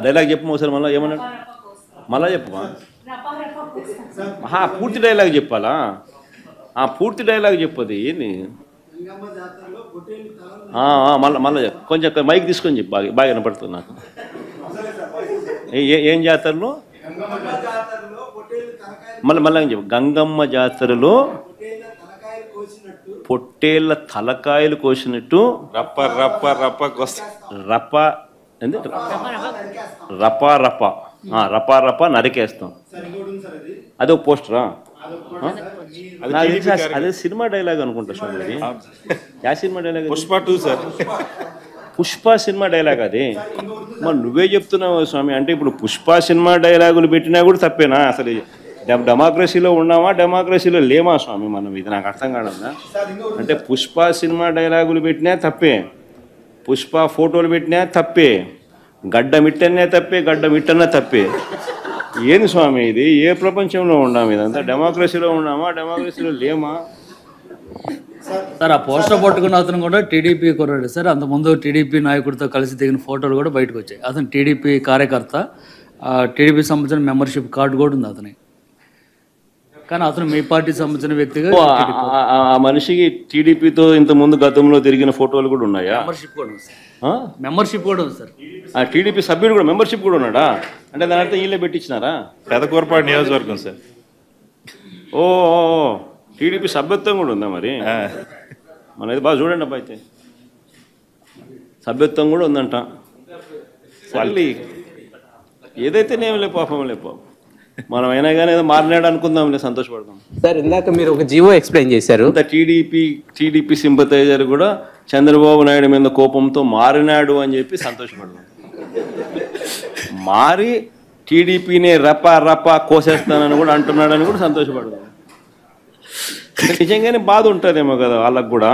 dialogue చెప్పు ఒకసారి మళ్ళీ ఏమన్నాడు మళ్ళా చెప్పమా పూర్తి డైలాగ్ చెప్పాలా పూర్తి డైలాగ్ చెప్పది ఏంది మళ్ళీ మళ్ళీ కొంచెం మైక్ తీసుకొని చెప్పు బాగా బాగా వినపడుతుంది నాకు ఏం జాతరలో మళ్ళీ మళ్ళీ చెప్పు గంగమ్మ జాతరలో పొట్టేళ్ళ తలకాయలు కోసినట్టు రప్ప రప్ప రప్ప రప్ప ఏంది రపా రప రపా రప నరికేస్తాం అదే ఒక పోస్టరా అదే సినిమా డైలాగ్ అనుకుంటా స్వామి యా cinema dialogue Pushpa 2 sir Pushpa cinema dialogue అది మరి నువ్వే చెప్తున్నావు స్వామి అంటే ఇప్పుడు పుష్ప సినిమా డైలాగులు పెట్టినా కూడా తప్పేనా అసలు డెమోక్రసీలో ఉన్నామా డెమోక్రసీలో లేమా స్వామి మనం ఇది నాకు అర్థం కాదన్నా అంటే పుష్ప సినిమా డైలాగులు పెట్టినా తప్పే పుష్ప ఫోటోలు పెట్టినా తప్పే గడ్డ మిట్టనే తప్పే గడ్డ మిట్టనే తప్పే ఏంది స్వామి ఇది ఏ ప్రపంచంలో ఉన్నాము ఇదంతా డెమోక్రసీలో ఉన్నామా డెమోక్రసీలో లేమా సార్ ఆ పోస్టర్ పట్టుకున్న అతను కూడా టీడీపీ కుర్రాడు సార్ అంతకుముందు టీడీపీ నాయకుడితో కలిసి దిగిన ఫోటోలు కూడా బయటకు వచ్చాయి అతను టీడీపీ కార్యకర్త టీడీపీ సంబంధించిన మెంబర్షిప్ కార్డు కూడా ఉంది అతని కానీ అతను మీ పార్టీ సంబంధించిన వ్యక్తిగా ఆ మనిషికి టీడీపీతో ఇంత ముందు గతంలో తిరిగిన ఫోటోలు కూడా ఉన్నాయా మెంబర్షిప్ కూడా ఉంది సార్ మెంబర్షిప్ కూడా ఉంది సార్ ఆ టీడీపీ సభ్యుడు కూడా మెంబర్షిప్ కూడా ఉన్నాడా అంటే దాని అర్థం వీళ్ళే పెట్టించినారా పెదకూరపాడు నియోజకవర్గం సార్ ఓ టీడీపీ సభ్యత్వం కూడా ఉందా మరి మనది బాగా చూడండి అబ్బా అయితే సభ్యత్వం కూడా ఉందంట మళ్ళీ ఏదైతేనేమి లే పాపం లే పాపం మనం అయినా కానీ ఏదో మారినాడు అనుకుందాంలే సంతోషపడదాం సార్ ఇందాక మీరు ఒక జీవో ఎక్స్ప్లెయిన్ చేశారు టీడీపీ సింపతైజర్ కూడా చంద్రబాబు నాయుడు మీద కోపంతో మారినాడు అని చెప్పి సంతోషపడదాం మారి టీడీపీని రపా రపా కోసేస్తానని కూడా అంటున్నాడని కూడా సంతోషపడదాం నిజంగానే బాధ ఉంటుందేమో కదా వాళ్ళకు కూడా